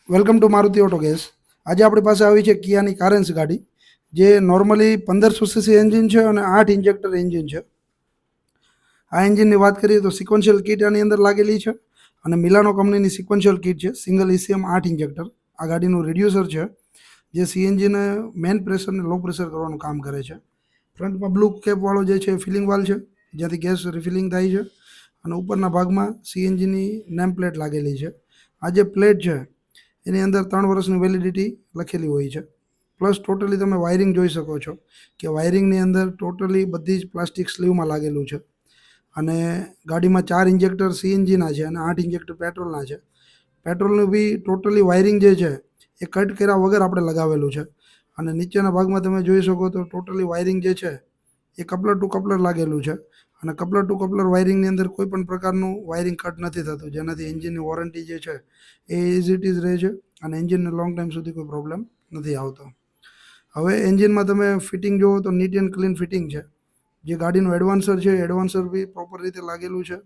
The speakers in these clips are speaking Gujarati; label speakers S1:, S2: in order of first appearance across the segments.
S1: Welcome to Maruti auto gas. આજે આપણી પાસે આવી છે કિયાની કારેન્સ ગાડી, જે નોર્મલી 1500 સીસી એન્જિન છે અને 8 ઇન્જેક્ટર એન્જિન છે. આ એન્જિનની વાત કરીએ તો સિક્વન્શિયલ કીટ આની અંદર લાગેલી છે અને મિલાનો કંપનીની સિક્વન્શિયલ કીટ છે. Single ECM 8 injector. આ ગાડીનું રિડ્યુસર છે, જે CNGને મેન પ્રેશરને લો પ્રેશર કરવાનું કામ કરે છે. ફ્રન્ટમાં બ્લુ કેપવાળો જે છે ફિલિંગ વાલ છે, જ્યાંથી ગેસ રિફિલિંગ થાય છે, અને ઉપરના ભાગમાં CNGની નેમ પ્લેટ લાગેલી છે. આ જે પ્લેટ છે એની અંદર 3 વર્ષની વેલિડિટી લખેલી હોય છે. પ્લસ ટોટલી તમે વાયરિંગ જોઈ શકો છો કે વાયરિંગની અંદર ટોટલી બધી જ પ્લાસ્ટિક સ્લીવમાં લાગેલું છે. અને ગાડીમાં 4 ઇન્જેક્ટર CNGના છે અને 8 ઇન્જેક્ટર પેટ્રોલના છે. પેટ્રોલનું બી ટોટલી વાયરિંગ જે છે એ કટ કર્યા વગર આપણે લગાવેલું છે. અને નીચેના ભાગમાં તમે જોઈ શકો તો ટોટલી વાયરિંગ જે છે એ કપલર ટુ કપલર લાગેલું છે. અને કપલર ટુ કપલર વાયરિંગની અંદર કોઈ પણ પ્રકારનું વાયરિંગ કટ નથી થતું, જેનાથી એન્જિનની વોરંટી જે છે એ ઇઝ ઇટ ઇઝ રહે છે અને એન્જિનને લોંગ ટાઈમ સુધી કોઈ પ્રોબ્લેમ નથી આવતો. હવે એન્જિનમાં તમે ફિટિંગ જુઓ તો નીટ એન્ડ ક્લીન ફિટિંગ છે. જે ગાડીનું એડવાન્સર છે એડવાન્સર બી પ્રોપર રીતે લાગેલું છે.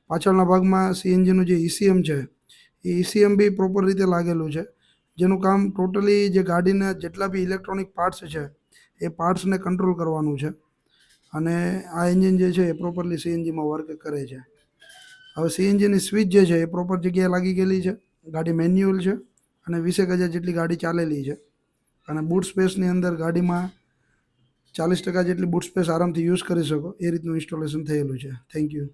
S1: પાછળના ભાગમાં CNGનું જે ECM છે એ ECM બી પ્રોપર રીતે લાગેલું છે, જેનું કામ ટોટલી જે ગાડીના જેટલા બી ઇલેક્ટ્રોનિક પાર્ટ્સ છે એ પાર્ટ્સને કંટ્રોલ કરવાનું છે. અને આ એન્જિન જે છે એ પ્રોપરલી CNGમાં વર્ક કરે છે. હવે CNGની સ્વિચ જે છે એ પ્રોપર જગ્યાએ લાગી ગયેલી છે. ગાડી મેન્યુઅલ છે અને 20,000 જેટલી ગાડી ચાલેલી છે. અને બૂટ સ્પેસની અંદર ગાડીમાં 40% જેટલી બૂટ સ્પેસ આરામથી યુઝ કરી શકો એ રીતનું ઇન્સ્ટોલેશન થયેલું છે. Thank you.